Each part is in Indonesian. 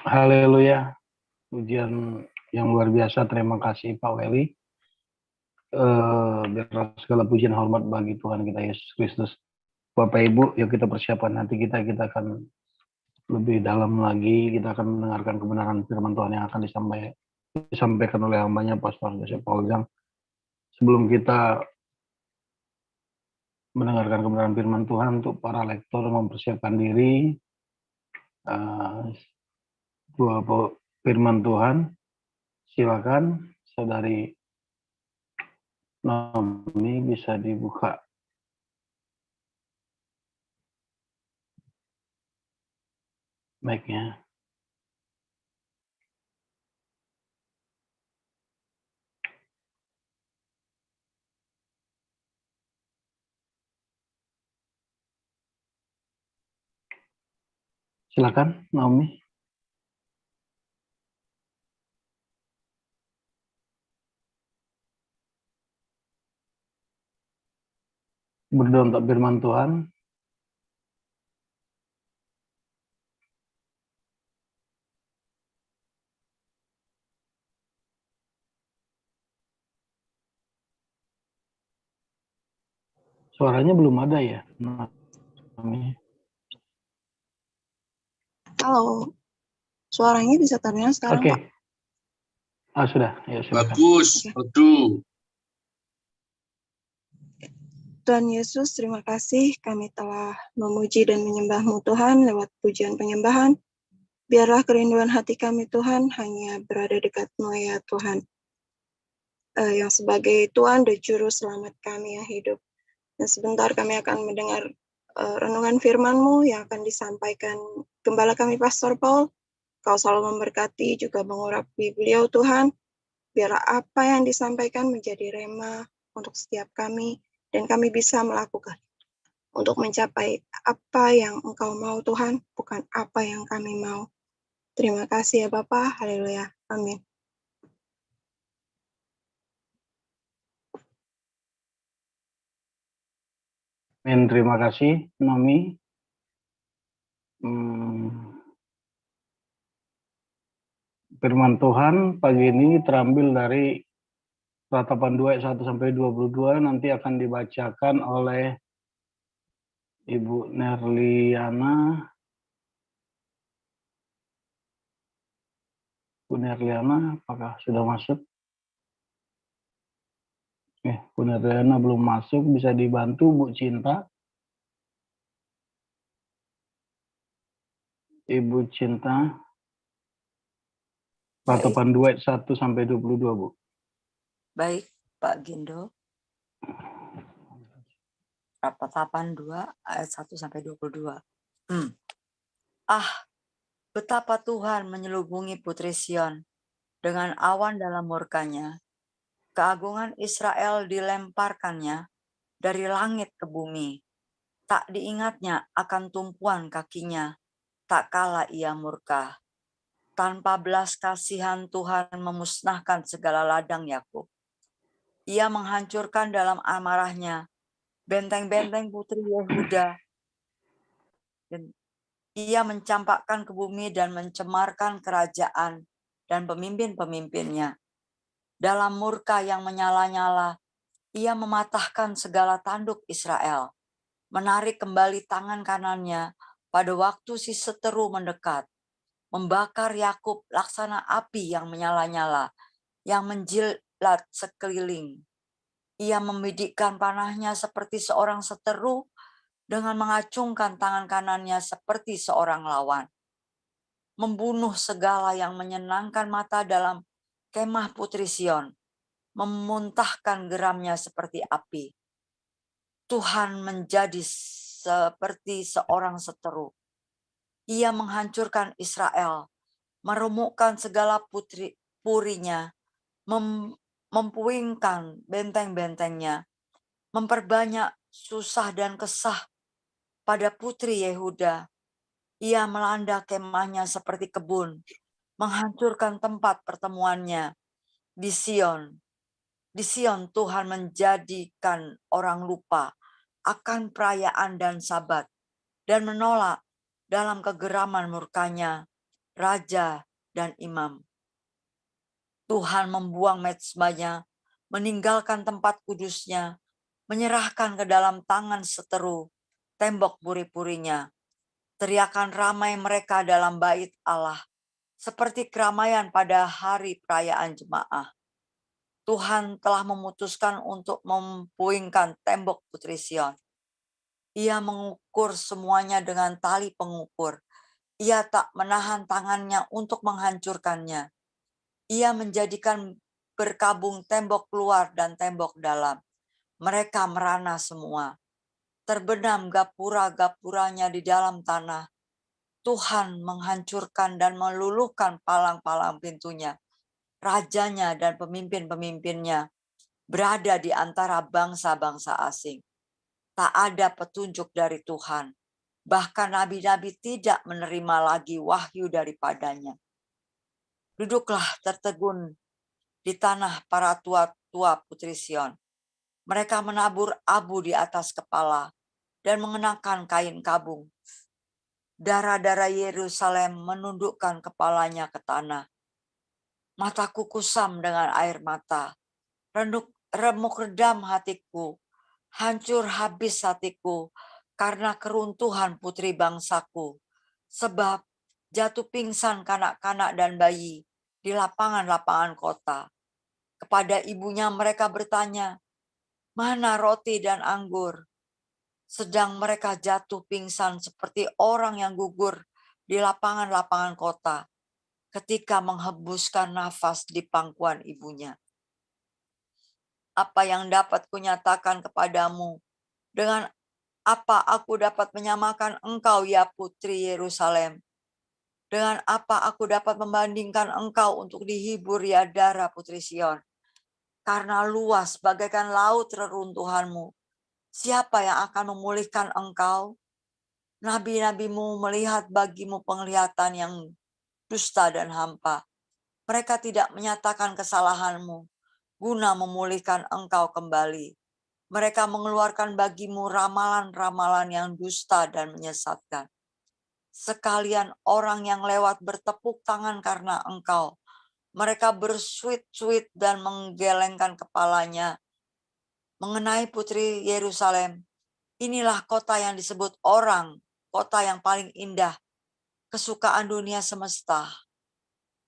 Haleluya, pujian yang luar biasa. Terima kasih Pak Weli. Biarlah segala pujian hormat bagi Tuhan kita Yesus Kristus. Bapak Ibu, yuk kita persiapkan nanti kita akan lebih dalam lagi. Kita akan mendengarkan kebenaran firman Tuhan yang akan disampaikan oleh hambanya Pastor Joseph Pauljang. Sebelum kita mendengarkan kebenaran firman Tuhan, untuk para lektor mempersiapkan diri. Dua firman Tuhan, silakan Saudari Naomi bisa dibuka. Mic-nya. Silakan Naomi. Berdoa untuk firman Tuhan. Suaranya belum ada ya, Naomi? Halo, suaranya bisa terdengar sekarang, Pak? Sudah, ya silakan. Bagus, aduh. Tuhan Yesus, terima kasih kami telah memuji dan menyembah-Mu Tuhan lewat pujian penyembahan. Biarlah kerinduan hati kami Tuhan hanya berada dekat-Mu ya Tuhan. Yang sebagai Tuhan dan Juru Selamat kami yang hidup. Dan sebentar kami akan mendengar renungan firman-Mu yang akan disampaikan Gembala kami Pastor Paul. Kau selalu memberkati juga mengurapi beliau Tuhan. Biarlah apa yang disampaikan menjadi rema untuk setiap kami. Dan kami bisa melakukan untuk mencapai apa yang Engkau mau Tuhan, bukan apa yang kami mau. Terima kasih ya Bapa, haleluya, amin. Amin, terima kasih Naomi. Firman Tuhan pagi ini terambil dari Ratapan 2 ayat 1 sampai 22, nanti akan dibacakan oleh Ibu Nerliana. Bu Nerliana, apakah sudah masuk? Bu Nerliana belum masuk, bisa dibantu Bu Cinta. Ibu Cinta. Ratapan 2 ayat 1 sampai 22, Bu. Baik, Pak Gindo. Ratapan 2 ayat 1 sampai 22. Betapa Tuhan menyelubungi Putri Sion dengan awan dalam murkanya. Keagungan Israel dilemparkannya dari langit ke bumi. Tak diingatnya akan tumpuan kakinya, tak kala ia murka. Tanpa belas kasihan Tuhan memusnahkan segala ladang Yakub. Ia menghancurkan dalam amarahnya benteng-benteng putri Yehuda. Dan ia mencampakkan ke bumi dan mencemarkan kerajaan dan pemimpin-pemimpinnya. Dalam murka yang menyala-nyala, ia mematahkan segala tanduk Israel, menarik kembali tangan kanannya pada waktu si seteru mendekat, membakar Yakub laksana api yang menyala-nyala, yang menjilat sekeliling. Ia membidikkan panahnya seperti seorang seteru dengan mengacungkan tangan kanannya seperti seorang lawan. Membunuh segala yang menyenangkan mata dalam kemah Putri Sion, memuntahkan geramnya seperti api. Tuhan menjadi seperti seorang seteru. Ia menghancurkan Israel, meremukkan segala purinya, mempuingkan benteng-bentengnya, memperbanyak susah dan kesah pada putri Yehuda. Ia melanda kemahnya seperti kebun, menghancurkan tempat pertemuannya di Sion. Di Sion Tuhan menjadikan orang lupa akan perayaan dan sabat, dan menolak dalam kegeraman murkanya raja, dan imam. Tuhan membuang mezbahnya, meninggalkan tempat kudusnya, menyerahkan ke dalam tangan seteru tembok puri-purinya. Teriakan ramai mereka dalam bait Allah, seperti keramaian pada hari perayaan jemaah. Tuhan telah memutuskan untuk mempuingkan tembok Putri Sion. Ia mengukur semuanya dengan tali pengukur. Ia tak menahan tangannya untuk menghancurkannya. Ia menjadikan berkabung tembok luar dan tembok dalam. Mereka merana semua. Terbenam gapura-gapuranya di dalam tanah. Tuhan menghancurkan dan meluluhkan palang-palang pintunya. Rajanya dan pemimpin-pemimpinnya berada di antara bangsa-bangsa asing. Tak ada petunjuk dari Tuhan. Bahkan nabi-nabi tidak menerima lagi wahyu daripadanya. Duduklah tertegun di tanah para tua-tua Putri Sion. Mereka menabur abu di atas kepala dan mengenakan kain kabung. Darah-darah Yerusalem menundukkan kepalanya ke tanah. Mataku kusam dengan air mata. Remuk redam hatiku. Hancur habis hatiku karena keruntuhan putri bangsaku. Sebab jatuh pingsan kanak-kanak dan bayi di lapangan-lapangan kota. Kepada ibunya mereka bertanya, mana roti dan anggur? Sedang mereka jatuh pingsan seperti orang yang gugur di lapangan-lapangan kota ketika menghembuskan nafas di pangkuan ibunya. Apa yang dapat kunyatakan kepadamu? Dengan apa aku dapat menyamakan engkau, ya Putri Yerusalem? Dengan apa aku dapat membandingkan engkau untuk dihibur, ya Dara Putri Sion? Karena luas bagaikan laut reruntuhanmu. Siapa yang akan memulihkan engkau? Nabi-nabimu melihat bagimu penglihatan yang dusta dan hampa. Mereka tidak menyatakan kesalahanmu, guna memulihkan engkau kembali. Mereka mengeluarkan bagimu ramalan-ramalan yang dusta dan menyesatkan. Sekalian orang yang lewat bertepuk tangan karena engkau. Mereka bersuit-suit dan menggelengkan kepalanya mengenai Putri Yerusalem. Inilah kota yang disebut orang, kota yang paling indah, kesukaan dunia semesta.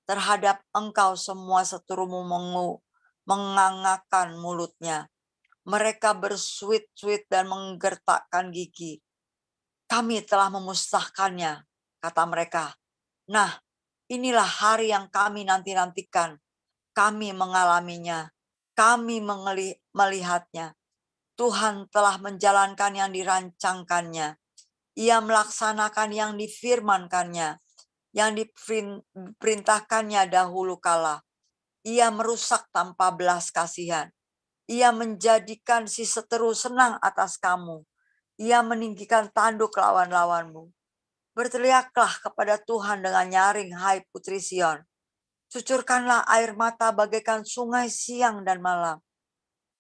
Terhadap engkau semua seterumu mengangakkan mulutnya. Mereka bersuit-suit dan menggertakkan gigi. Kami telah memusnahkannya, kata mereka. Nah, inilah hari yang kami nanti-nantikan. Kami mengalaminya. Kami melihatnya. Tuhan telah menjalankan yang dirancangkannya. Ia melaksanakan yang difirmankannya, yang diperintahkannya dahulu kala. Ia merusak tanpa belas kasihan. Ia menjadikan si seteru senang atas kamu. Ia meninggikan tanduk lawan-lawanmu. Berteriaklah kepada Tuhan dengan nyaring, hai Putri Sion. Cucurkanlah air mata bagaikan sungai siang dan malam.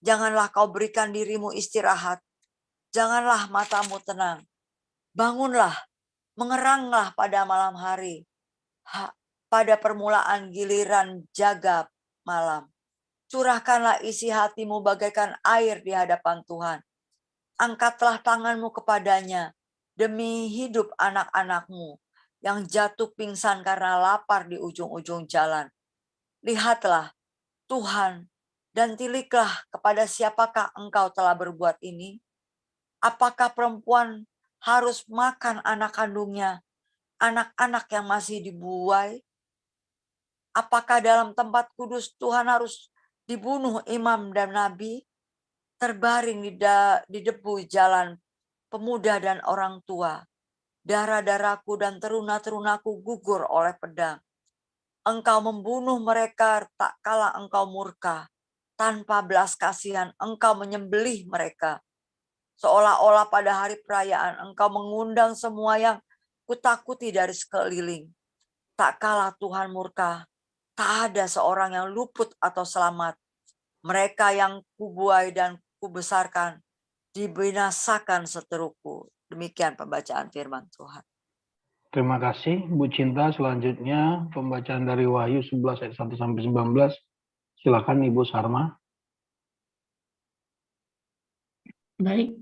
Janganlah kau berikan dirimu istirahat. Janganlah matamu tenang. Bangunlah, mengeranglah pada malam hari. Pada permulaan giliran jaga malam. Curahkanlah isi hatimu bagaikan air di hadapan Tuhan. Angkatlah tanganmu kepadanya demi hidup anak-anakmu yang jatuh pingsan karena lapar di ujung-ujung jalan. Lihatlah Tuhan dan tiliklah kepada siapakah engkau telah berbuat ini. Apakah perempuan harus makan anak kandungnya, anak-anak yang masih dibuai? Apakah dalam tempat kudus Tuhan harus dibunuh imam dan nabi? Terbaring di debu jalan pemuda dan orang tua. Darah-darahku dan teruna-terunaku gugur oleh pedang. Engkau membunuh mereka tak kala engkau murka. Tanpa belas kasihan engkau menyembelih mereka. Seolah-olah pada hari perayaan engkau mengundang semua yang kutakuti dari sekeliling. Tak kala Tuhan murka, tak ada seorang yang luput atau selamat. Mereka yang kubuai dan kubesarkan, dibinasakan seteruku. Demikian pembacaan firman Tuhan. Terima kasih Bu Cinta. Selanjutnya pembacaan dari Wahyu 11 ayat 1 sampai 19. Silakan Ibu Sarma. Baik,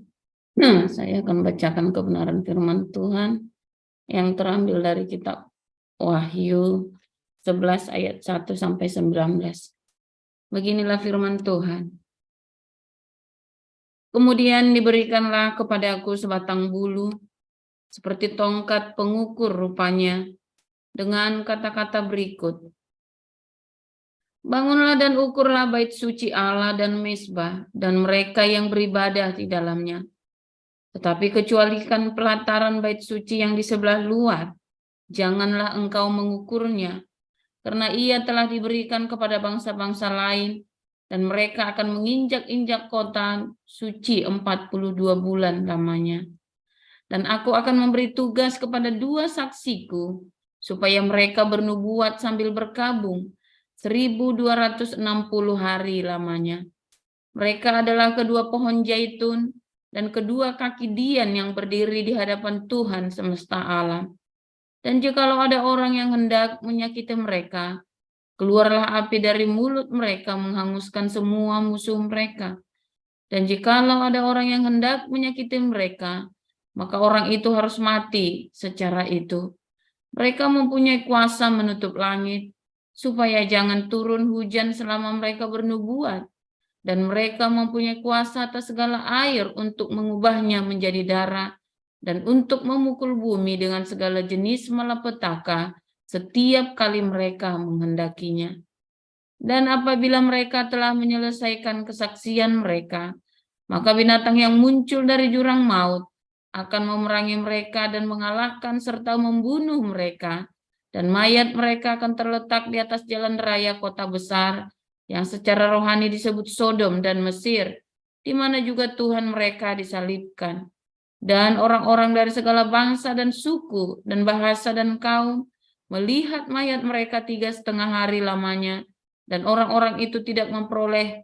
saya akan bacakan kebenaran firman Tuhan yang terambil dari kitab Wahyu 11 ayat 1 sampai 19. Beginilah firman Tuhan. Kemudian diberikanlah kepadaku sebatang bulu, seperti tongkat pengukur rupanya, dengan kata-kata berikut. Bangunlah dan ukurlah bait suci Allah dan mezbah, dan mereka yang beribadah di dalamnya. Tetapi kecualikan pelataran bait suci yang di sebelah luar, janganlah engkau mengukurnya, karena ia telah diberikan kepada bangsa-bangsa lain, dan mereka akan menginjak-injak kota suci 42 bulan lamanya. Dan aku akan memberi tugas kepada 2 saksiku, supaya mereka bernubuat sambil berkabung 1260 hari lamanya. Mereka adalah kedua pohon zaitun dan kedua kaki dian yang berdiri di hadapan Tuhan semesta alam. Dan jikalau ada orang yang hendak menyakiti mereka, keluarlah api dari mulut mereka menghanguskan semua musuh mereka. Dan jikalau ada orang yang hendak menyakiti mereka, maka orang itu harus mati secara itu. Mereka mempunyai kuasa menutup langit, supaya jangan turun hujan selama mereka bernubuat. Dan mereka mempunyai kuasa atas segala air untuk mengubahnya menjadi darah, dan untuk memukul bumi dengan segala jenis malapetaka setiap kali mereka menghendakinya. Dan apabila mereka telah menyelesaikan kesaksian mereka, maka binatang yang muncul dari jurang maut akan memerangi mereka dan mengalahkan serta membunuh mereka, dan mayat mereka akan terletak di atas jalan raya kota besar yang secara rohani disebut Sodom dan Mesir, di mana juga Tuhan mereka disalibkan. Dan orang-orang dari segala bangsa dan suku dan bahasa dan kaum melihat mayat mereka 3,5 hari lamanya, dan orang-orang itu tidak memperoleh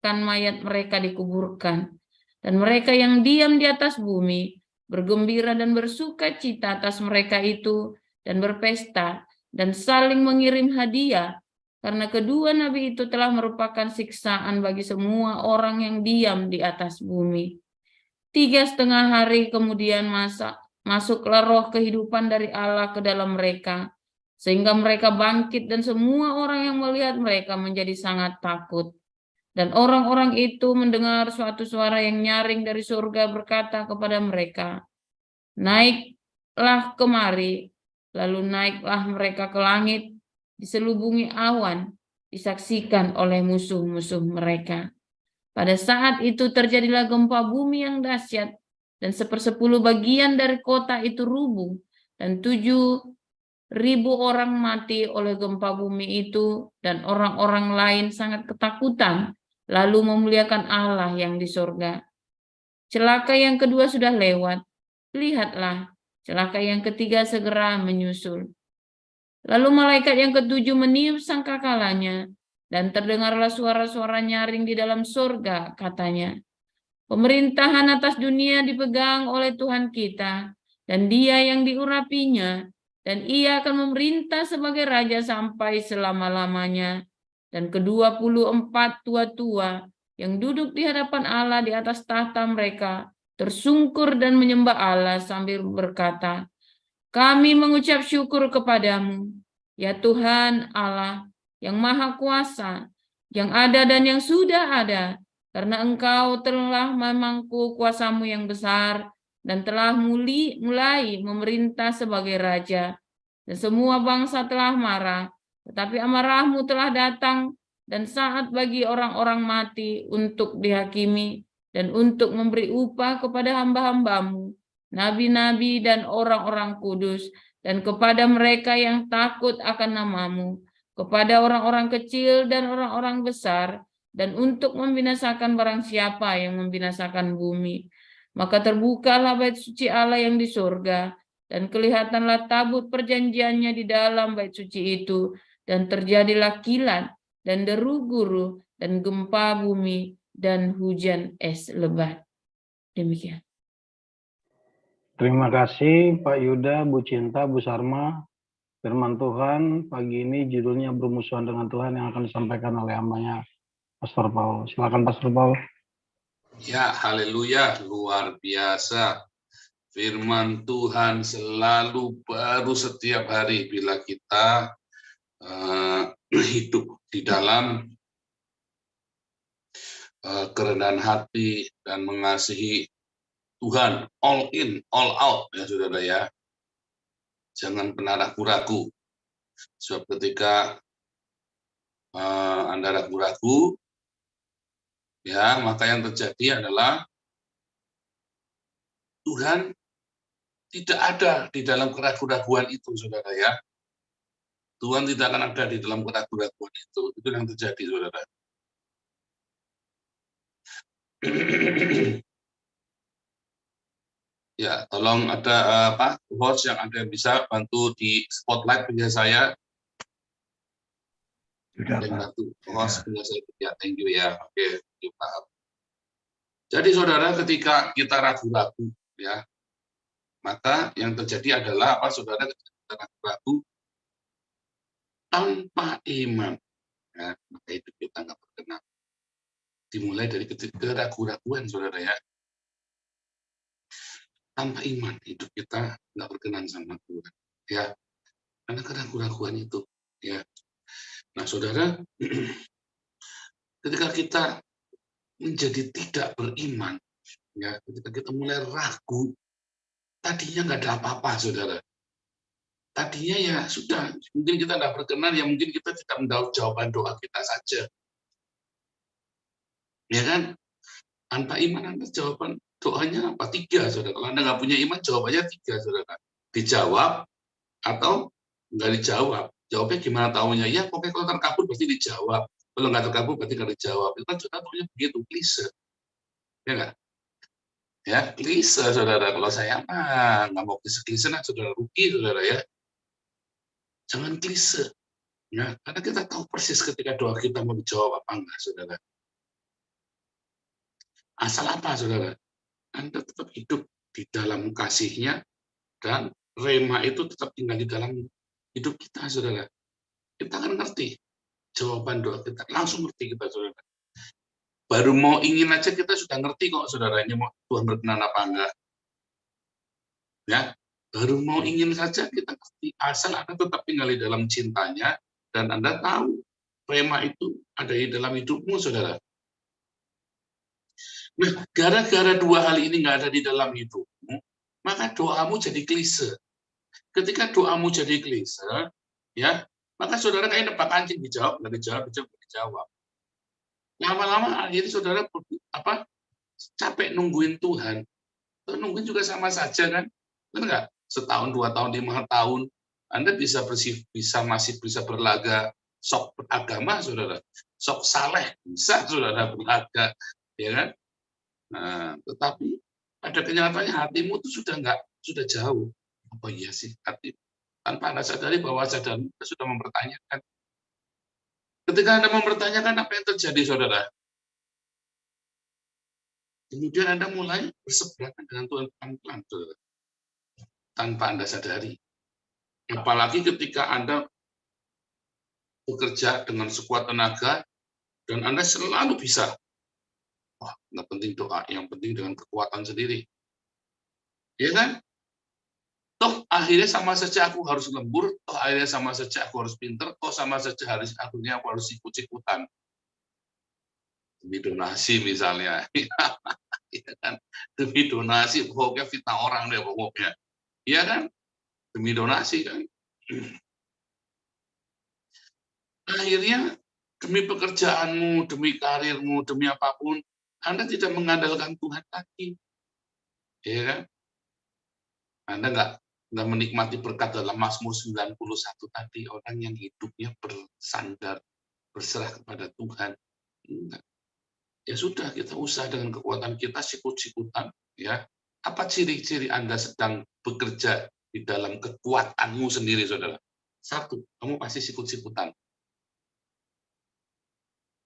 mayat mereka dikuburkan. Dan mereka yang diam di atas bumi bergembira dan bersuka cita atas mereka itu, dan berpesta dan saling mengirim hadiah, karena kedua nabi itu telah merupakan siksaan bagi semua orang yang diam di atas bumi. 3,5 hari kemudian masuklah roh kehidupan dari Allah ke dalam mereka, sehingga mereka bangkit, dan semua orang yang melihat mereka menjadi sangat takut. Dan orang-orang itu mendengar suatu suara yang nyaring dari surga berkata kepada mereka, naiklah kemari. Lalu naiklah mereka ke langit, diselubungi awan, disaksikan oleh musuh-musuh mereka. Pada saat itu terjadilah gempa bumi yang dahsyat, dan 1/10 bagian dari kota itu rubuh, dan 7.000 orang mati oleh gempa bumi itu, dan orang-orang lain sangat ketakutan, lalu memuliakan Allah yang di surga. Celaka yang kedua sudah lewat, lihatlah, celaka yang ketiga segera menyusul. Lalu malaikat yang ketujuh meniup sangkakalanya, dan terdengarlah suara-suara nyaring di dalam surga, katanya, pemerintahan atas dunia dipegang oleh Tuhan kita, dan Dia yang diurapinya, dan Ia akan memerintah sebagai Raja sampai selama-lamanya. Dan ke-24 tua-tua yang duduk di hadapan Allah di atas tahta mereka tersungkur dan menyembah Allah sambil berkata, kami mengucap syukur kepadamu, ya Tuhan Allah yang Maha Kuasa, yang ada dan yang sudah ada, karena Engkau telah memangku kuasamu yang besar dan telah mulai memerintah sebagai Raja. Dan semua bangsa telah marah, tetapi amarahmu telah datang, dan saat bagi orang-orang mati untuk dihakimi dan untuk memberi upah kepada hamba-hambamu, nabi-nabi dan orang-orang kudus, dan kepada mereka yang takut akan namamu, kepada orang-orang kecil dan orang-orang besar, dan untuk membinasakan barang siapa yang membinasakan bumi. Maka terbukalah bait suci Allah yang di surga, dan kelihatanlah tabut perjanjiannya di dalam bait suci itu, dan terjadilah kilat, dan deru guru, dan gempa bumi, dan hujan es lebat. Demikian. Terima kasih Pak Yuda, Bu Cinta, Bu Sarma. Firman Tuhan pagi ini judulnya bermusuhan dengan Tuhan yang akan disampaikan oleh hambanya Pastor Paul. Silakan Pastor Paul. Ya, haleluya, luar biasa. Firman Tuhan selalu baru setiap hari bila kita hidup di dalam kerendahan hati dan mengasihi Tuhan, all in, all out, ya saudara ya. Jangan pernah ragu-ragu. Sebab ketika Anda ragu-ragu, ya maka yang terjadi adalah Tuhan tidak ada di dalam keraguan-raguan itu, saudara ya. Tuhan tidak akan ada di dalam keraguan-raguan itu. Itu yang terjadi, saudara. Ya, tolong ada host yang ada bisa bantu di spotlight punya saya. Sudah, Yang Pak. bantu host punya saya. Ya, thank you ya. Oke, Pak. Jadi saudara, ketika kita ragu-ragu, ya, maka yang terjadi adalah apa, saudara? Ketika kita ragu-ragu tanpa iman, ya, maka hidup kita nggak berkenan. Dimulai dari keraguan-raguan, saudara ya. Tanpa iman hidup kita nggak berkenan sama Tuhan, ya. Karena keraguan-raguan itu, ya. Nah, saudara, ketika kita menjadi tidak beriman, ya, ketika kita mulai ragu, tadinya nggak ada apa-apa, saudara. Tadinya ya sudah, mungkin kita nggak berkenan, ya mungkin kita tidak mendapat jawaban doa kita saja, ya kan? Tanpa iman Anda jawaban doanya apa? 3, saudara. Kalau Anda nggak punya iman, jawabannya 3, saudara. Dijawab atau nggak dijawab. Jawabnya gimana tahunya? Ya, pokoknya kalau terkabul pasti dijawab. Kalau nggak terkabul berarti nggak dijawab. Itu kan contohnya begitu, klise. Ya nggak? Ya, klise, saudara. Kalau saya nggak mau klise-klise, nah saudara, rugi, saudara ya. Jangan klise. Ya, karena kita tahu persis ketika doa kita mau dijawab apa enggak, saudara. Asal apa, saudara? Anda tetap hidup di dalam kasih-Nya, dan rema itu tetap tinggal di dalam hidup kita, saudara. Kita akan ngerti jawaban doa kita, langsung ngerti kita, saudara. Baru mau ingin aja kita sudah ngerti kok, saudara, ini mau Tuhan berkenan apa enggak. Ya, baru mau ingin saja kita ngerti, asal Anda tetap tinggal di dalam cintanya, dan Anda tahu rema itu ada di dalam hidupmu, saudara. Nah, gara-gara 2 hal ini nggak ada di dalam hidupmu, maka doamu jadi klise. Ketika doamu jadi klise, ya, maka saudara kayak nebak anjing, dijawab, nggak dijawab, nggak dijawab. Lama-lama akhirnya saudara capek nungguin Tuhan. Nungguin juga sama saja kan? Benar nggak? Setahun, 2 tahun, 5 tahun, Anda masih bisa berlaga sok beragama, saudara. Sok saleh, bisa saudara berlaga, ya kan? Nah, tetapi pada kenyataannya hatimu itu sudah jauh. Apa iya sih hati? Tanpa Anda sadari bahwa sadar sudah mempertanyakan. Ketika Anda mempertanyakan, apa yang terjadi, saudara? Kemudian Anda mulai berseberangan dengan Tuhan pelan-pelan, saudara. Tanpa Anda sadari. Apalagi ketika Anda bekerja dengan sekuat tenaga, dan Anda selalu bisa. Wah, nggak penting doa, yang penting dengan kekuatan sendiri. Ya kan? Toh akhirnya sama saja aku harus lembur, toh akhirnya sama saja aku harus pinter, toh sama saja akhirnya aku harus ikut-ikutan. Demi donasi misalnya. Ya kan? Demi donasi, pokoknya fitnah orang deh pokoknya. Iya kan? Demi donasi kan. Akhirnya demi pekerjaanmu, demi karirmu, demi apapun, Anda tidak mengandalkan Tuhan lagi. Ya kan? Anda nggak menikmati berkat dalam Mazmur 91 tadi, orang yang hidupnya bersandar, berserah kepada Tuhan. Enggak. Ya sudah, kita usaha dengan kekuatan kita, sikut-sikutan. Ya. Apa ciri-ciri Anda sedang bekerja di dalam kekuatanmu sendiri, saudara? 1, kamu pasti sikut-sikutan.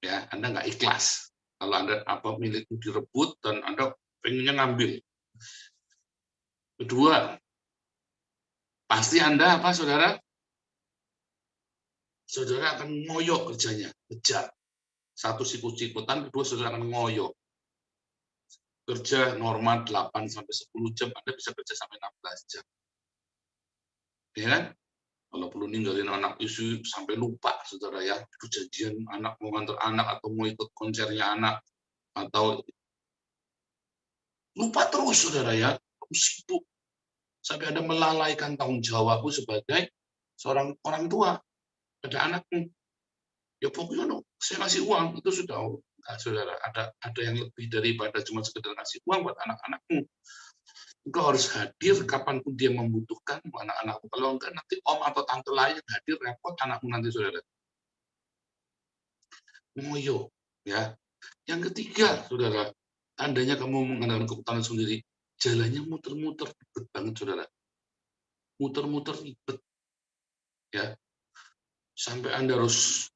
Ya, Anda nggak ikhlas. Kalau Anda milikmu direbut dan Anda pengennya ngambil. Kedua, pasti Anda apa, saudara? Saudara akan ngoyo kerjanya, kejar. Satu sikut-sikutan, kedua saudara akan ngoyo. Kerja normal 8 sampai 10 jam, Anda bisa kerja sampai 16 jam. Ya kan? Kalau perlu ninggalin anak istri sampai lupa, saudara ya. Kejadian anak mau nganter anak atau mau ikut konsernya anak atau lupa terus, saudara ya. Sibuk sampai Anda melalaikan tanggung jawabmu sebagai seorang orang tua pada anakmu. Ya pokoknya saya ngasih uang itu sudah, nah, saudara, ada yang lebih daripada cuma sekedar ngasih uang buat anak-anakmu. Engkau harus hadir kapanpun dia membutuhkan anak-anakmu. Kalau enggak nanti om atau tante lain hadir repot anakmu nanti, saudara. Ngoyo, ya. Yang ketiga, saudara, tandanya kamu mengandalkan keputaran sendiri, jalannya muter-muter, ribet banget, saudara. Muter-muter ribet, ya. Sampai Anda harus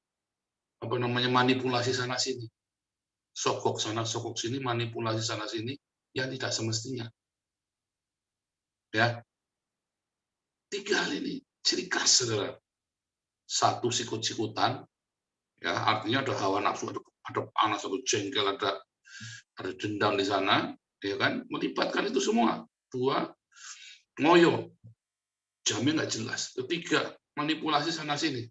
manipulasi sana sini, sokok sana sokok sini, manipulasi sana sini yang tidak semestinya, ya. 3 hal ini ciri khas, saudara. 1, sikut-sikutan, ya, artinya ada hawa nafsu, ada panas, ada jengkel, ada dendam di sana, ya kan, melibatkan itu semua. 2, ngoyo, jamnya nggak jelas. 3, manipulasi sana sini.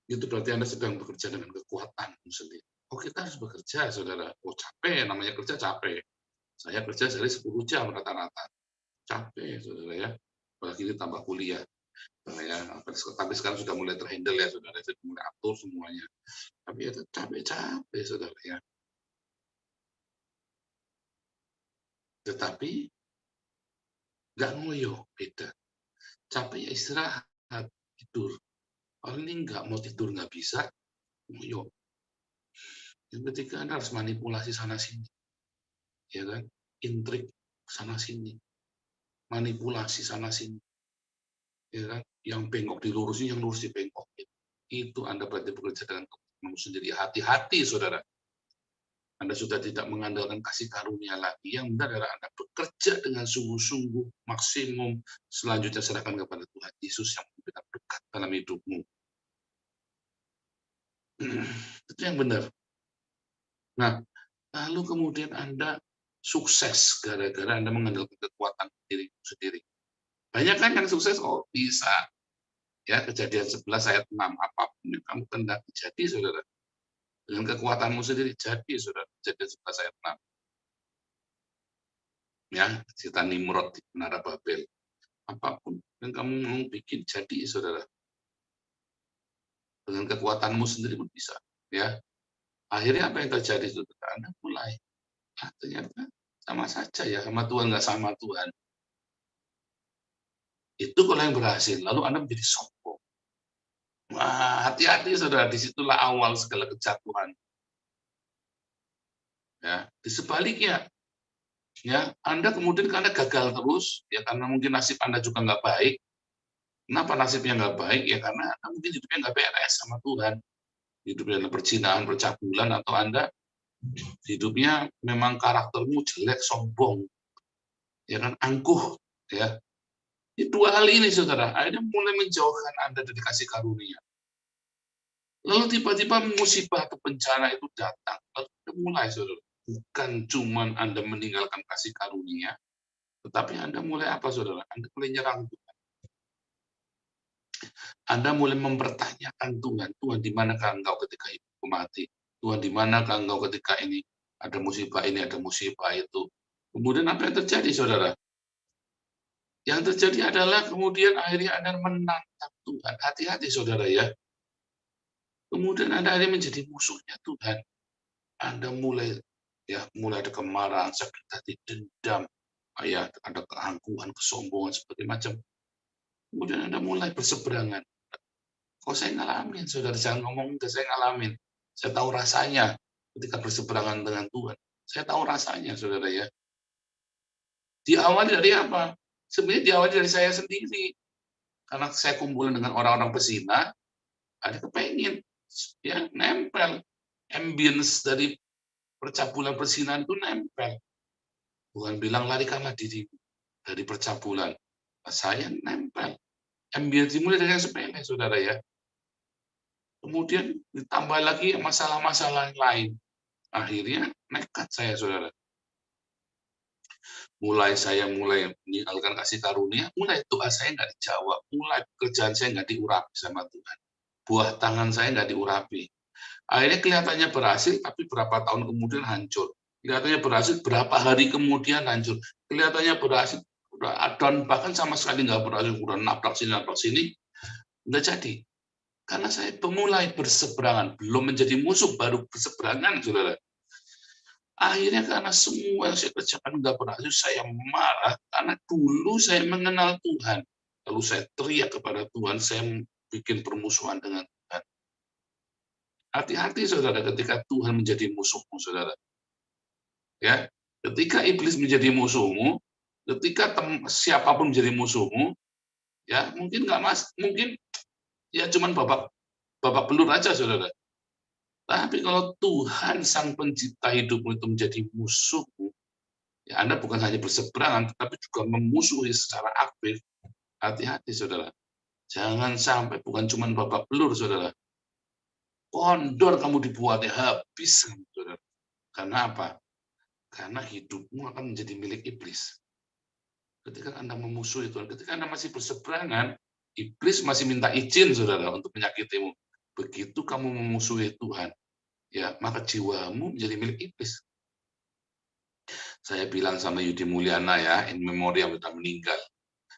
Itu berarti Anda sedang bekerja dengan kekuatanmu sendiri. Oh, kita harus bekerja, saudara. Oh, capek, namanya kerja capek. Saya kerja sehari 10 jam rata-rata. Capek, saudara ya. Apalagi ditambah kuliah. Nah, ya, tapi sekarang sudah mulai terhandle ya, saudara. Sudah mulai atur semuanya. Tapi itu capek-capek, saudara ya. Tetapi nggak ngoyo, beda. Capek ya istirahat, tidur. Kalau ini nggak mau tidur nggak bisa, ngoyo. Yang ketiga, Anda harus manipulasi sana-sini. Ya kan? Intrik sana-sini. Manipulasi sana-sini. Ya kan? Yang bengkok dilurusin, yang lurus dibengkokin. Itu Anda berarti bekerja dengan keputaranmu sendiri. Hati-hati, saudara. Anda sudah tidak mengandalkan kasih karunia lagi. Yang benar adalah Anda bekerja dengan sungguh-sungguh, maksimum. Selanjutnya serahkan kepada Tuhan Yesus yang memberikan berkat dalam hidupmu. Itu yang benar. Nah, lalu kemudian Anda sukses gara-gara Anda mengandalkan kekuatan diri sendiri. Banyak kan yang sukses, oh bisa. Ya, Kejadian 11 ayat 6, apapun yang kamu kehendaki jadi, saudara. Dengan kekuatanmu sendiri jadi, saudara. Kejadian 11 ayat 6. Ya, cerita Nimrod di Menara Babel. Apapun yang kamu mau bikin jadi, saudara. Dengan kekuatanmu sendiri pun bisa. Ya, akhirnya apa yang terjadi, saudara? Anda mulai, ternyata sama saja ya, sama Tuhan nggak sama Tuhan. Itu kalau yang berhasil, lalu Anda menjadi sombong. Wah, hati-hati, saudara. Disitulah awal segala kejatuhan. Ya, di sebaliknya, ya, Anda kemudian karena gagal terus, ya karena mungkin nasib Anda juga nggak baik. Kenapa nasibnya nggak baik? Ya karena Anda mungkin hidupnya nggak beres sama Tuhan. Hidupnya dalam perzinaan, percabulan, atau Anda hidupnya memang karaktermu jelek, sombong, ya kan, angkuh, ya. Ini 2 hal ini, saudara, akhirnya mulai menjauhkan Anda dari kasih karunia. Lalu tiba-tiba musibah atau bencana itu datang. Lalu mulai, saudara, bukan cuma Anda meninggalkan kasih karunia, tetapi Anda mulai apa, saudara? Anda mulai nyerang Tuhan. Anda mulai mempertanyakan Tuhan. Tuhan, di manakah Engkau ketika hidupku mati? Tuhan, di manakah Engkau ketika ini ada musibah ini, ada musibah itu? Kemudian apa yang terjadi, saudara? Yang terjadi adalah kemudian akhirnya Anda menantang Tuhan. Hati-hati, saudara ya. Kemudian Anda akhirnya menjadi musuhnya Tuhan. Anda mulai ada kemarahan, sakit hati, dendam, ya, ada keangkuhan, kesombongan, seperti macam. Kemudian Anda mulai berseberangan. Kok saya ngalamin, saudara, jangan ngomong ke saya ngalamin. Saya tahu rasanya ketika berseberangan dengan Tuhan. Saya tahu rasanya, saudara ya. Diawali dari apa? Sebenarnya diawali dari saya sendiri. Karena saya kumpul dengan orang-orang pezina, ada kepengen, ya, nempel. Ambience dari percabulan perzinahan itu nempel. Tuhan bilang larikanlah dirimu dari percabulan. Saya nempel. Ambil dimulai dari yang sepele, saudara ya. Kemudian ditambah lagi masalah-masalah lain. Akhirnya nekat saya, saudara. Saya mulai meninggalkan kasih karunia, mulai doa saya nggak dijawab, mulai pekerjaan saya nggak diurapi sama Tuhan. Buah tangan saya nggak diurapi. Akhirnya kelihatannya berhasil, tapi berapa tahun kemudian hancur. Kelihatannya berhasil, berapa hari kemudian hancur. Kelihatannya berhasil, dan bahkan sama sekali nggak berhasil, udah nabrak sini, nggak jadi. Karena saya mulai berseberangan, belum menjadi musuh, baru berseberangan, saudara. Akhirnya karena semua yang saya kerjakan nggak berhasil, saya marah karena dulu saya mengenal Tuhan. Lalu saya teriak kepada Tuhan, saya bikin permusuhan dengan Tuhan. Hati-hati saudara ketika Tuhan menjadi musuhmu, saudara. Ya, ketika iblis menjadi musuhmu, ketika siapapun menjadi musuhmu, ya mungkin mungkin ya cuman babak belur aja, saudara. Tapi kalau Tuhan sang pencipta hidupmu itu menjadi musuhmu, ya Anda bukan hanya berseberangan, tetapi juga memusuhi secara aktif. Hati-hati, saudara. Jangan sampai bukan cuma babak belur, saudara. Kondor kamu dibuatnya habis, saudara. Karena apa? Karena hidupmu akan menjadi milik iblis. Ketika Anda memusuhi Tuhan, ketika Anda masih berseberangan, iblis masih minta izin, saudara, untuk menyakitimu. Begitu kamu memusuhi Tuhan, ya maka jiwamu menjadi milik iblis. Saya bilang sama Yudi Mulyana ya, in memoriam sudah meninggal.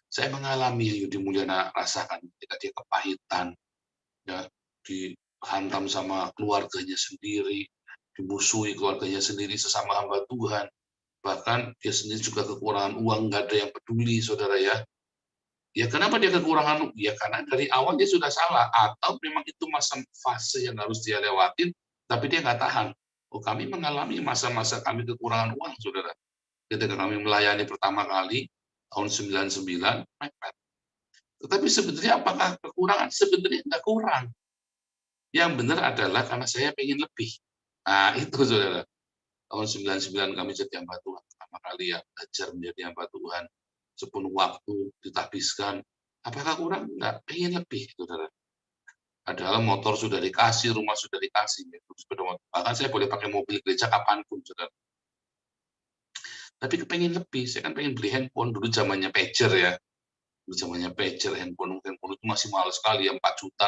Saya mengalami yang Yudi Mulyana rasakan ketika dia kepahitan, ya dihantam sama keluarganya sendiri, dimusuhi keluarganya sendiri sesama hamba Tuhan. Bahkan dia sendiri juga kekurangan uang, nggak ada yang peduli, saudara ya. Ya kenapa dia kekurangan? Ya karena dari awal dia sudah salah, atau memang itu masa fase yang harus dia lewatin, tapi dia nggak tahan. Oh, kami mengalami masa-masa kami kekurangan uang, saudara. Ketika kami melayani pertama kali, tahun 99, mepet. Tetapi sebenarnya apakah kekurangan? Sebenarnya nggak kurang. Yang benar adalah karena saya pengen lebih. Nah, itu, saudara. Tahun 99 kami jadi hamba Tuhan. Pertama kali ya, belajar menjadi hamba Tuhan. Sepenuh waktu dihabiskan. Apakah kurang? Enggak, pengen lebih, saudara. Padahal motor sudah dikasih, rumah sudah dikasih. Bahkan saya boleh pakai mobil gereja kapanpun, saudara. Tapi kepengen lebih. Saya kan pengen beli handphone. Dulu zamannya pager ya. Dulu zamannya pager, handphone itu masih mahal sekali. Ya, 4 juta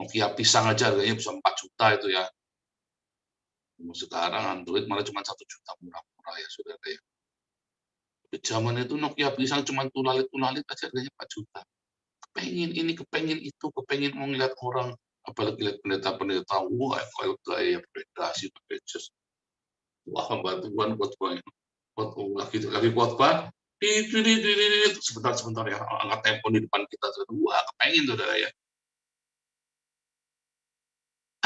Nokia pisang aja harganya bisa 4 juta itu ya. Sekarang Android malah cuma 1 juta, murah-murah ya, saudara ya. Zaman itu Nokia pisang cuma tulalit aja harganya 4 juta. Kepengen ini, kepengen itu, kepengen mau ngeliat orang, apalagi lihat pendeta-pendeta, wah, kalau gaya predasi, pages. Wah, bantuan khotbah lagi khotbah, sebentar ya, angkat telepon di depan kita, wah, kepengen, saudara ya.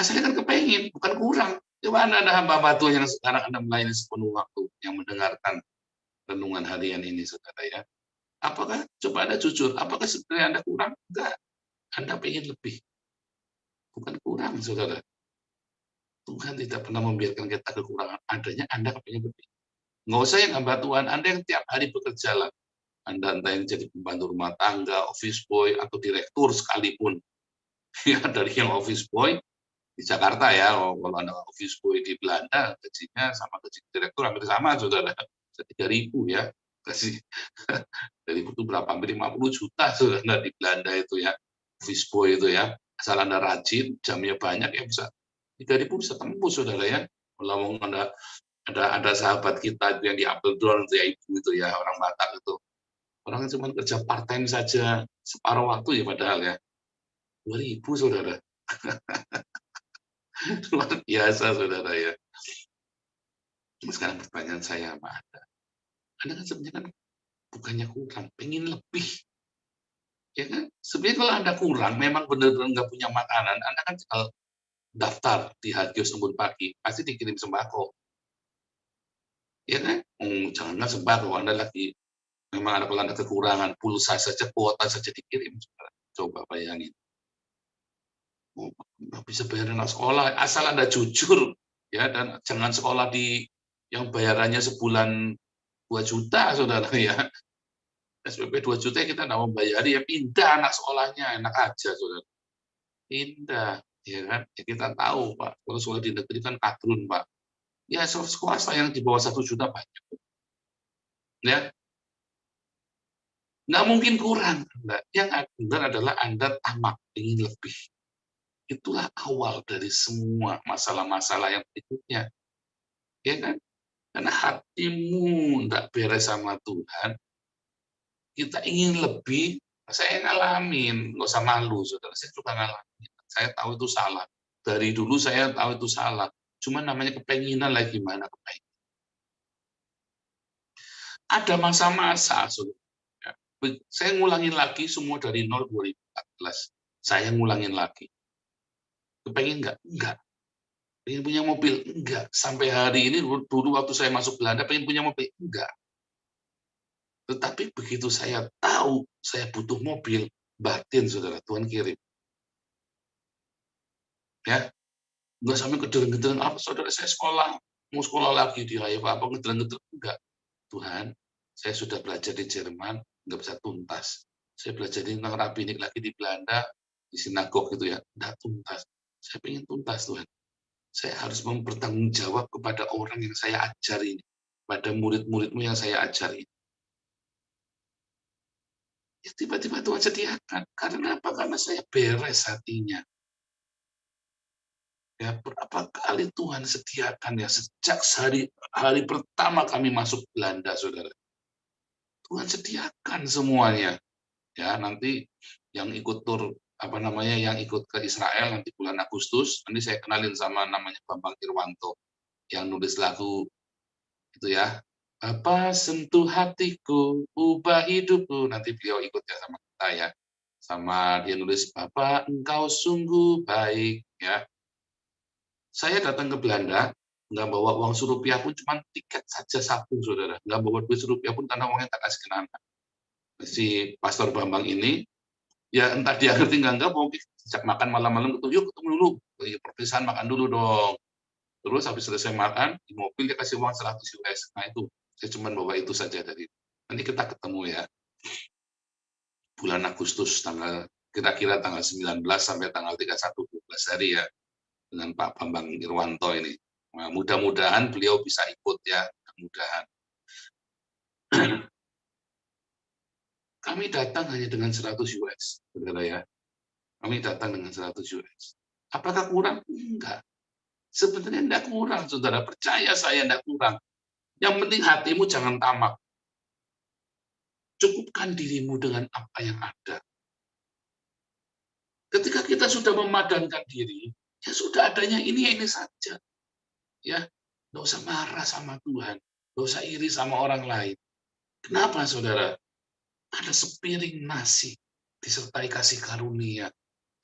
Asalnya kan kepengen, bukan kurang. Coba Anda ada hamba Tuhan yang sekarang Anda melayani sepenuh waktu, yang mendengarkan renungan harian ini, saudara ya. Apakah, coba Anda jujur, apakah sebenarnya Anda kurang? Enggak. Anda pengen lebih. Bukan kurang, saudara. Tuhan tidak pernah membiarkan kita kekurangan. Adanya Anda pengen lebih. Nggak usah yang hamba Tuhan, Anda yang tiap hari bekerja lah. Anda entah yang jadi pembantu rumah tangga, office boy, atau direktur sekalipun. Ya, dari yang office boy, di Jakarta ya, kalau Anda office boy di Belanda, gajinya sama gaji direktur hampir sama, saudara. 3.000 ya. Kasih dari itu berapa? Hampir 50 juta, saudara, di Belanda itu ya. Office boy itu ya. Asal Anda rajin, jamnya banyak ya bisa 3.000 bisa tembus, saudara ya. Kalau ada sahabat kita yang di Apeldoorn, ya ibu itu ya, orang Batak itu. Orang cuma kerja part time saja, separuh waktu ya padahal ya. 2.000, saudara. Luar biasa, saudara ya. Cuma sekarang pertanyaan saya apa Anda kan sebenarnya kan bukannya kurang, pengen lebih. Ya kan? Sebenarnya kalau Anda kurang, memang benar-benar nggak punya makanan, Anda kan tinggal daftar di Hagios Embun Pagi, pasti dikirim sembako. Ya kan? Jangan sembako, Anda lagi, memang kalau Anda kekurangan, pulsa saja, kuota saja dikirim. Coba bayangin. Nggak bisa bayar anak sekolah, asal Anda jujur, ya, dan jangan sekolah yang bayarannya sebulan 2 juta, saudara ya. SPP 2 juta kita nggak mau bayari, ya pindah anak sekolahnya, enak aja, saudara. Pindah, ya kan? Ya kita tahu, Pak. Kalau sekolah di negeri kan kadrun, Pak. Ya swasta yang di bawah 1 juta banyak. Ya, nggak mungkin kurang. Yang benar adalah Anda tamak, ingin lebih. Itulah awal dari semua masalah-masalah yang berikutnya. Ya kan? Karena hatimu tidak beres sama Tuhan, kita ingin lebih, saya ngalamin, nggak usah malu, saudara, saya juga ngalamin. Saya tahu itu salah. Dari dulu saya tahu itu salah. Cuma namanya kepenginan lah, gimana kepenginan. Ada masa-masa, saudara. Saya ngulangin lagi semua dari 0 2014. Saya ngulangin lagi. Kepengen nggak? Enggak. Pengen punya mobil? Enggak. Sampai hari ini, dulu waktu saya masuk Belanda, pengen punya mobil? Enggak. Tetapi begitu saya tahu saya butuh mobil, batin, saudara, Tuhan kirim. Ya, nggak sampai gedeng-gedeng, apa, saudara, saya mau sekolah lagi di Haifa, apa gedeng-gedeng, enggak. Tuhan, saya sudah belajar di Jerman, nggak bisa tuntas. Saya belajar tentang rabbinik lagi di Belanda, di sinagog gitu ya, nggak tuntas. Saya ingin tuntas, Tuhan. Saya harus mempertanggung jawab kepada orang yang saya ajari ini, pada murid-muridmu yang saya ajari. Ya, tiba-tiba Tuhan sediakan. Karena apa? Karena saya beres hatinya. Ya, berapa kali Tuhan sediakan ya sejak hari pertama kami masuk Belanda, saudara. Tuhan sediakan semuanya. Ya, nanti yang ikut tur yang ikut ke Israel nanti bulan Agustus, nanti saya kenalin sama namanya Bambang Irwanto yang nulis lagu itu ya. Apa sentuh hatiku, ubah hidupku. Nanti beliau ikut ya sama kita ya. Sama dia nulis, Bapak engkau sungguh baik ya. Saya datang ke Belanda, nggak bawa uang Rp1 pun, cuma tiket saja satu, saudara. Nggak bawa duit Rp1 pun karena uangnya tak kasih ke anak. Si Pastor Bambang ini, ya entah dia ngerti nggak, mungkin sejak makan malam-malam gitu, yuk ketemu dulu. Perpisahan makan dulu dong. Terus habis selesai makan, di mobil dia kasih uang 100 US. Nah itu, saya cuma bawa itu saja dari. Nanti kita ketemu ya. Bulan Agustus, kira-kira tanggal 19 sampai tanggal 31, 12 hari ya. Dengan Pak Bambang Irwanto ini. Nah, mudah-mudahan beliau bisa ikut ya, mudah-mudahan. Kami datang hanya dengan 100 US, saudara ya. Kami datang dengan 100 US. Apakah kurang? Enggak. Sebenarnya enggak kurang, saudara. Percaya saya enggak kurang. Yang penting hatimu jangan tamak. Cukupkan dirimu dengan apa yang ada. Ketika kita sudah memadankan diri, ya sudah adanya ini saja. Ya, nggak usah marah sama Tuhan, nggak usah iri sama orang lain. Kenapa, saudara? Ada sepiring nasi disertai kasih karunia,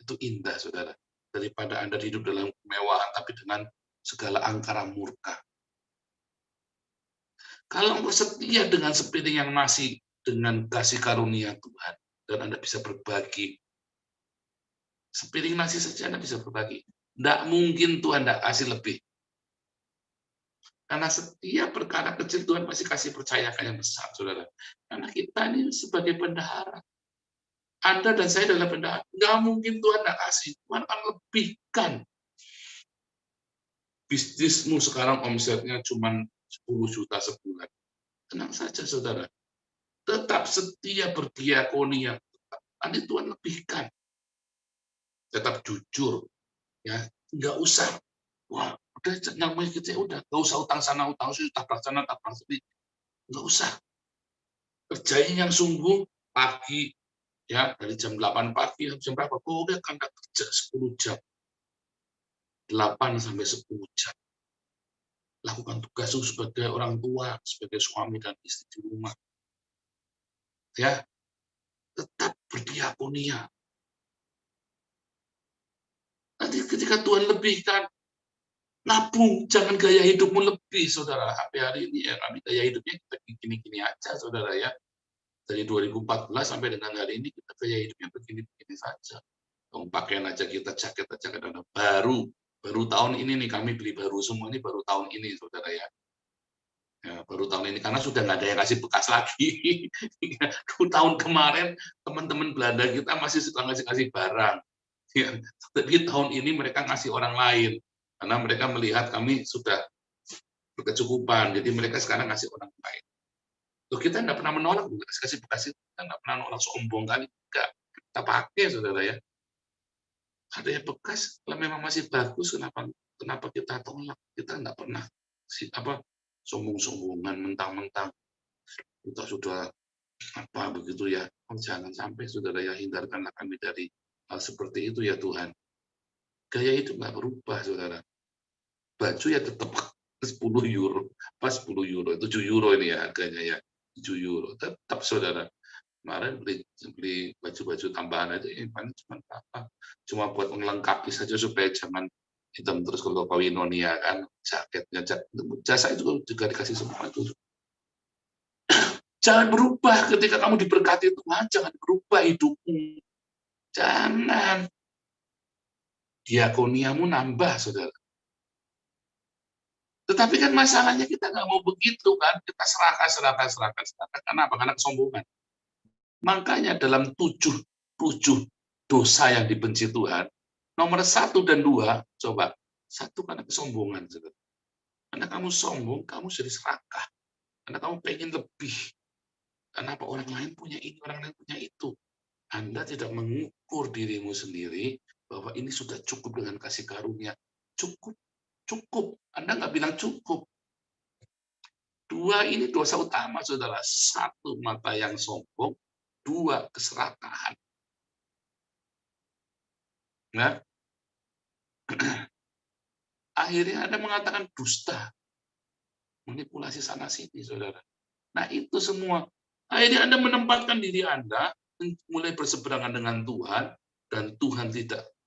itu indah, saudara. Daripada Anda hidup dalam kemewahan, tapi dengan segala angkara murka. Kalau Anda setia dengan sepiring yang nasi, dengan kasih karunia Tuhan, dan Anda bisa berbagi, sepiring nasi saja Anda bisa berbagi. Tidak mungkin Tuhan tidak kasih lebih. Karena setiap perkara kecil Tuhan pasti kasih percayakan yang besar, saudara. Karena kita ini sebagai bendahara. Anda dan saya adalah bendahara. Nggak mungkin Tuhan nggak kasih. Tuhan akan lebihkan. Bisnismu sekarang omsetnya cuma 10 juta sebulan. Tenang saja, saudara. Tetap setia berdiakonia. Nanti Tuhan lebihkan. Tetap jujur. Ya, nggak usah. Wah, udah namanya kita udah nggak usah utang sana utang sini, tabrak sana tabrak sini, nggak usah. Kerjain yang sungguh pagi ya, dari jam 8 pagi jam berapa? Udah kan kerja 10 jam, 8 sampai 10 jam. Lakukan tugasmu sebagai orang tua, sebagai suami dan istri di rumah. Ya, tetap berdiakonia. Nanti ketika Tuhan lebihkan, nabung, jangan gaya hidupmu lebih, saudara. Hari ini ya kami gaya hidupnya kita gini-gini aja, saudara ya. Dari 2014 sampai dengan hari ini kita gaya hidupnya begini-begini saja. Pakaian aja kita, jaket aja kadang baru tahun ini nih kami beli baru semua, ini baru tahun ini, saudara ya. Ya, baru tahun ini karena sudah nggak ada yang kasih bekas lagi. 2 tahun kemarin teman-teman Belanda kita masih suka ngasih barang. Ya, tapi tahun ini mereka ngasih orang lain karena mereka melihat kami sudah berkecukupan. Jadi mereka sekarang ngasih orang lain. Tuh, kita nggak pernah menolak kasih bekas itu, kita nggak pernah nolak sombong kali, nggak. Kita pakai, saudara ya. Ada yang bekas, kalau memang masih bagus, kenapa kita tolak? Kita nggak pernah sombong-sombongan, mentang-mentang kita sudah apa begitu ya. Jangan sampai saudara ya, hindarkanlah kami dari hal seperti itu ya Tuhan. Gaya itu nggak berubah, saudara. Baju ya tetap 10 euro, pas 10 euro, 7 euro ini ya harganya ya, 7 euro, tetap saudara. Kemarin beli baju-baju tambahan aja, cuma buat melengkapi saja supaya jangan hitam terus kalau Pawinonia kan, jaketnya, jasa itu juga dikasih semua itu. Jangan berubah ketika kamu diberkati Tuhan, jangan berubah hidupmu. Jangan. Diakoniamu nambah, saudara. Tetapi kan masalahnya kita nggak mau begitu kan, kita serahkan. Kenapa? Karena kesombongan. Makanya dalam 7 dosa yang dibenci Tuhan, nomor 1 dan 2, coba. 1 karena kesombongan. Karena kamu sombong, kamu jadi serakah. Karena kamu pengen lebih. Kenapa orang lain punya ini, orang lain punya itu. Anda tidak mengukur dirimu sendiri bahwa ini sudah cukup dengan kasih karunia. Cukup. Anda nggak bilang cukup. 2 ini dosa utama, saudara. 1, mata yang sombong. 2, keserakahan. Nah, akhirnya Anda mengatakan dusta. Manipulasi sana-sini, saudara. Nah, itu semua. Akhirnya Anda menempatkan diri Anda mulai berseberangan dengan Tuhan, dan Tuhan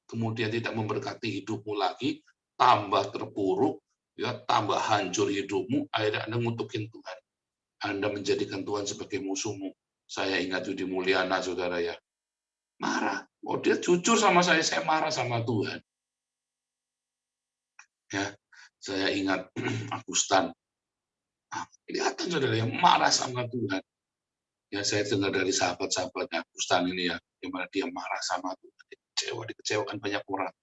kemudian tidak memberkati hidupmu lagi, tambah terpuruk, ya, tambah hancur hidupmu, akhirnya Anda ngutukin Tuhan. Anda menjadikan Tuhan sebagai musuhmu. Saya ingat Yudi Mulyana, saudara ya. Marah. Oh, dia jujur sama saya marah sama Tuhan. Ya, saya ingat Agustan. Kelihatan saudara yang marah sama Tuhan. Ya, saya dengar dari sahabat-sahabatnya Agustan ini ya, gimana dia marah sama Tuhan, dikecewakan banyak orang.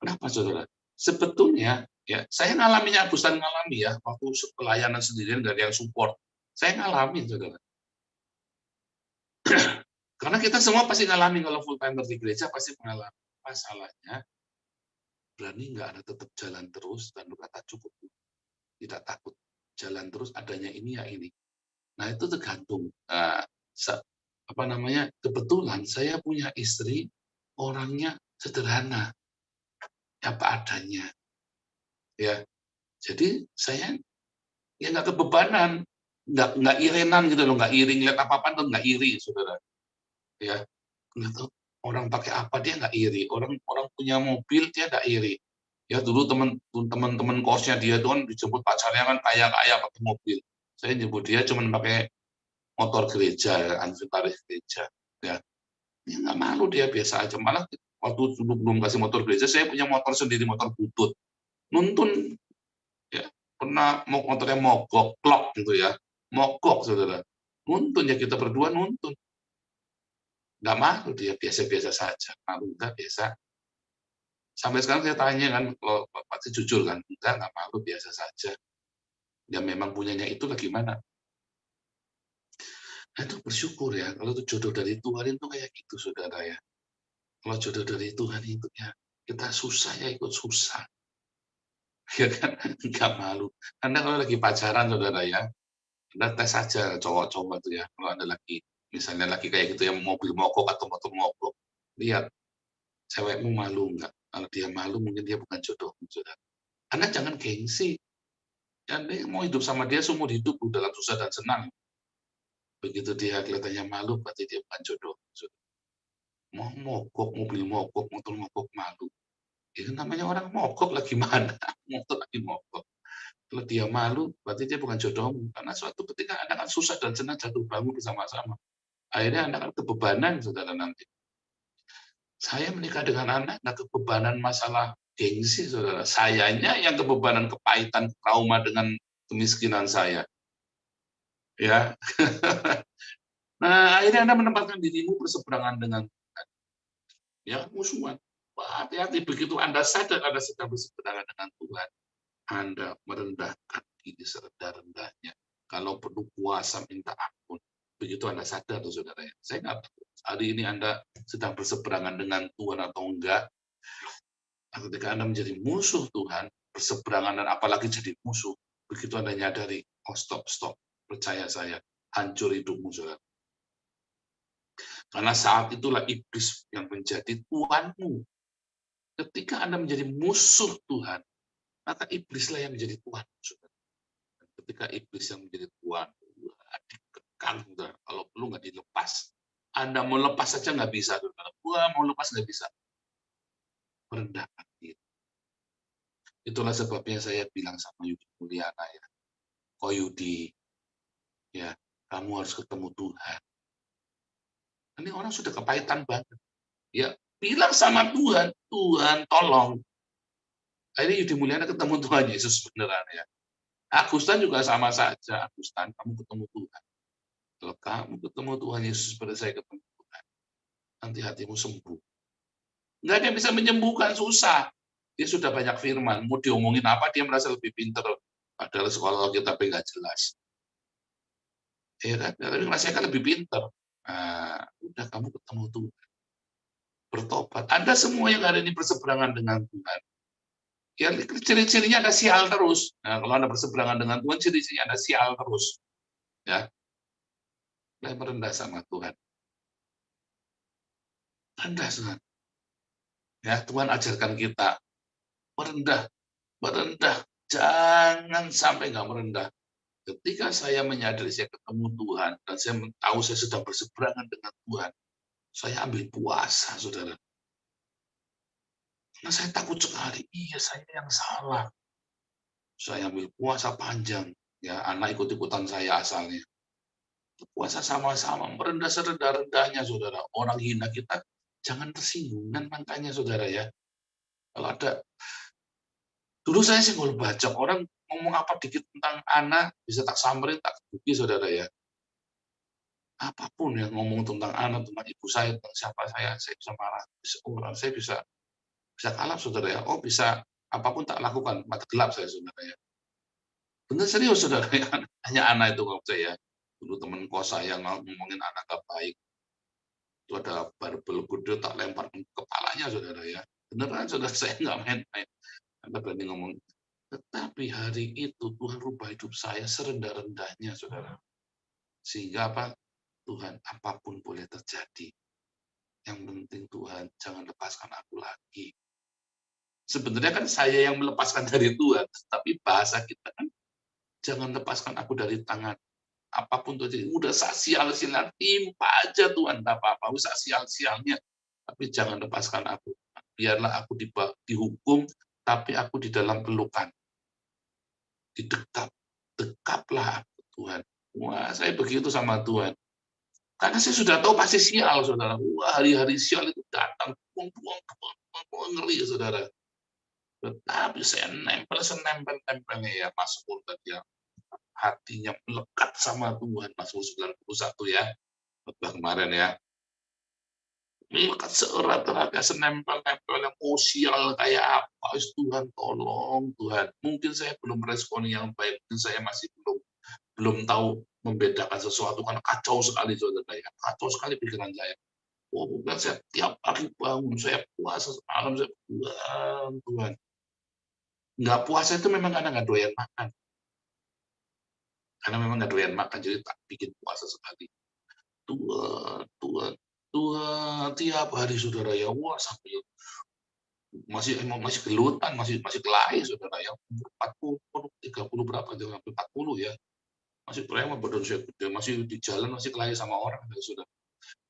Kenapa saudara? Sebetulnya ya, saya ngalaminnya, Agustan ngalami ya, waktu pelayanan sendirian dari yang support. Saya ngalamin, saudara. Karena kita semua pasti ngalamin, kalau full timer di gereja pasti mengalami. Masalahnya, berani nggak Anda tetap jalan terus dan berkata cukup. Tidak takut. Jalan terus, adanya ini ya ini. Nah, itu tergantung. Kebetulan saya punya istri, orangnya sederhana. Apa adanya. Ya. Jadi saya ya nggak kebebanan. Nggak irenan gitu loh, nggak iri, ngeliat apa-apa tuh nggak iri, saudara. Ya, nggak tahu orang pakai apa dia nggak iri, orang punya mobil dia nggak iri. Ya, dulu teman-teman kosnya dia tuh kan dijemput pacarnya kan kaya pakai mobil. Saya nyebut dia cuma pakai motor gereja, inventaris gereja. Ya, nggak malu dia, biasa aja. Malah waktu dulu belum kasih motor gereja, saya punya motor sendiri, motor butut. Nuntun, ya pernah motornya mogok, klok gitu ya, mogok saudara. Nuntun ya, kita berdua nuntun. Nggak malu dia, biasa-biasa saja. Malu enggak, biasa. Sampai sekarang saya tanya kan, kalau pasti jujur kan, enggak malu, biasa saja. Dia memang punyanya itu gimana? Nah, itu bersyukur ya, kalau itu jodoh dari Tuhan itu kayak gitu, saudara ya. Kalau jodoh dari Tuhan itu ya, kita susah ya ikut susah. Ya kan, enggak malu. Anda kalau lagi pacaran, saudara ya, Anda tes saja cowok-cowok itu ya, kalau Anda misalnya lagi kayak gitu, yang mobil mogok atau motor mogok, lihat, cewekmu malu enggak? Kalau dia malu, mungkin dia bukan jodohmu, saudara. Anda jangan gengsi. Anda mau hidup sama dia seumur hidup dalam susah dan senang. Begitu dia kelihatannya malu, berarti dia bukan jodoh. Mau mogok, mobil mogok, motor mogok, malu. Itu namanya orang mogok lagi mana? Motor lagi mogok. Kalau dia malu, berarti dia bukan jodohmu. Karena suatu ketika Anda akan susah dan senang jatuh bangun bersama-sama. Akhirnya Anda akan kebebanan, saudara, nanti. Saya menikah dengan anak, nggak kebebanan masalah gengsi, saudara. Sayanya yang kebebanan, kepahitan, trauma dengan kemiskinan saya. Ya. Nah, akhirnya Anda menempatkan dirimu berseberangan dengan Tuhan. Ya, musuhan. Wah, hati-hati begitu Anda sadar Anda sedang berseberangan dengan Tuhan, Anda merendahkan diri serendah-rendahnya. Kalau perlu puasa minta ampun. Begitu Anda sadar, tuh, saudara ya. Saya nggak tahu hari ini Anda sedang berseberangan dengan Tuhan atau enggak. Ketika Anda menjadi musuh Tuhan, berseberangan dan apalagi jadi musuh, begitu Anda nyadari, oh stop, percaya saya, hancur hidupmu, saudara. Karena saat itulah iblis yang menjadi tuanmu. Ketika Anda menjadi musuh Tuhan, maka iblislah yang menjadi tuan. Ketika iblis yang menjadi tuan, dikekang, kalau perlu nggak dilepas. Anda mau lepas saja nggak bisa. Mau lepas nggak bisa. Merendahkan diri. Itulah sebabnya saya bilang sama Yudi Mulyana, ya, kok Yudi, ya, kamu harus ketemu Tuhan. Ini orang sudah kepahitan banget. Ya, bilang sama Tuhan, Tuhan tolong. Akhirnya Yudi Mulyana ketemu Tuhan Yesus beneran, ya. Agustan juga sama saja. Agustan, kamu ketemu Tuhan. Kalau kamu ketemu Tuhan Yesus seperti saya ketemu Tuhan, nanti hatimu sembuh. Nggak ada yang bisa menyembuhkan, susah. Dia sudah banyak firman, mau diomongin apa, dia merasa lebih pintar. Padahal sekolah kita nggak jelas. Ya kan? Tapi rasanya kan lebih pintar. Nah, udah kamu ketemu Tuhan. Bertobat. Anda semua yang ada ini berseberangan dengan Tuhan. Ya, ciri-cirinya ada sial terus. Nah, kalau Anda berseberangan dengan Tuhan, ciri-cirinya ada sial terus. Ya, mulai merendah sama Tuhan. Rendah, Tuhan. Ya, Tuhan ajarkan kita merendah, jangan sampai nggak merendah. Ketika saya menyadari saya ketemu Tuhan dan saya tahu saya sedang berseberangan dengan Tuhan, saya ambil puasa, saudara. Karena saya takut sekali, iya saya yang salah. Saya ambil puasa panjang, ya anak ikut-ikutan saya asalnya. Puasa sama-sama, merendah serendah-rendahnya, saudara. Orang hina kita, jangan tersinggung. Dan makanya, saudara ya, kalau ada, dulu saya sih kalau baca orang ngomong apa dikit tentang anak, bisa tak samperin, tak kebuki, saudara ya. Apapun yang ngomong tentang anak, tentang ibu saya, tentang siapa saya bisa marah. Saya bisa kalah, saudara ya. Oh, bisa apapun tak lakukan, mata gelap saya, saudara ya. Benar serius, saudara ya. Hanya anak itu kalau saya. Dulu teman kos saya ngomongin anak gak baik. Itu ada barbel gede tak lempar ke kepalanya, saudara ya. Beneran, saudara, saya nggak main-main. Anda berani ngomong. Tetapi hari itu Tuhan rubah hidup saya serendah-rendahnya, saudara. Sehingga apa? Tuhan, apapun boleh terjadi. Yang penting Tuhan, jangan lepaskan aku lagi. Sebenarnya kan saya yang melepaskan dari Tuhan, tapi bahasa kita kan, jangan lepaskan aku dari tangan. Apapun terjadi, udah sial-sial, timpa aja Tuhan, tak apa-apa, usah sial-sialnya. Tapi jangan lepaskan aku. Biarlah aku dihukum, tapi aku di dalam pelukan. Dekaplah aku, Tuhan. Wah, saya begitu sama Tuhan. Karena saya sudah tahu pasti sial, saudara. Wah, hari-hari sial itu datang, ngeri, saudara. Tetapi saya senempel-tempelnya ya, Mazmur tadi ya. Hatinya melekat sama Tuhan, Mazmur 91 ya. Khotbah kemarin ya. Melekat seerat-eratnya, senempel-tempel yang sosial kayak apa. Tuhan, tolong Tuhan. Mungkin saya belum merespon yang baik, mungkin saya masih belum tahu membedakan sesuatu, karena kacau sekali, saudara ya. Kacau sekali pikiran saya. Oh, bukan saya tiap pagi bangun, saya puasa semalam, saya Tuhan. Nggak puasa itu memang karena nggak doyan makan. Karena memang nggak doyan makan, jadi tak bikin puasa sekali. Tuhan, tiap hari, saudara ya, wah sambil masih gelutan, masih kelahi, saudara ya, 40, 30 berapa, sampai 40 ya. Masih preman, badan saya gede, masih di jalan, masih kelahi sama orang, saudara.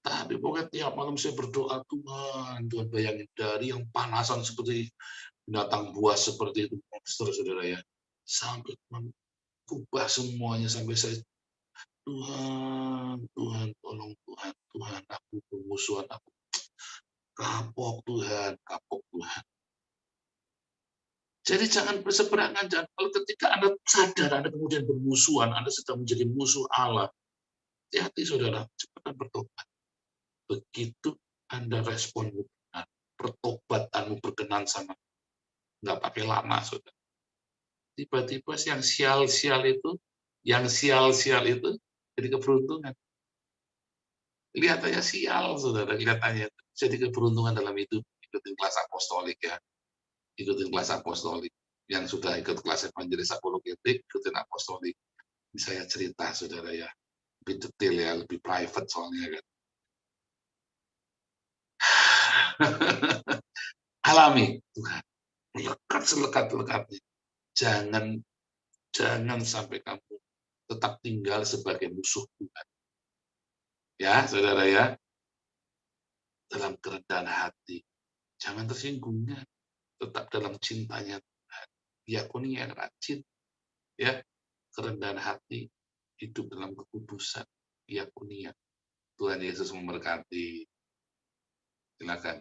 Tapi pokoknya tiap malam saya berdoa, Tuhan bayangin dari yang panasan seperti binatang buas seperti itu, monster, saudara ya, sampai ubah semuanya, sampai saya, Tuhan, tolong Tuhan, aku bermusuhan, aku kapok Tuhan. Jadi jangan berseberangan. Kalau ketika Anda sadar Anda kemudian bermusuhan, Anda sedang menjadi musuh Allah, hati-hati saudara, cepat bertobat. Begitu Anda respon benar, pertobatanmu berkenan sama, nggak pakai lama, saudara. Tiba-tiba yang sial-sial itu jadi keberuntungan. Lihat aja sial, saudara, lihatannya jadi keberuntungan dalam hidup. Ikutin kelas apostolik ya, ikutin kelas apostolik. Yang sudah ikut kelas evangelis apologetik, ikutin apostolik. Ini saya cerita, saudara ya, lebih detail ya, lebih private soalnya kan. Alami Tuhan, melekat selekat-lekatnya. Jangan sampai kamu tetap tinggal sebagai musuh Tuhan. Ya, saudara ya, dalam kerendahan hati, jangan tersinggungnya, tetap dalam cintanya Tuhan. Diakoni yang rajin, ya, kerendahan hati, hidup dalam kekudusan, diakoni. Tuhan Yesus memberkati. Silakan.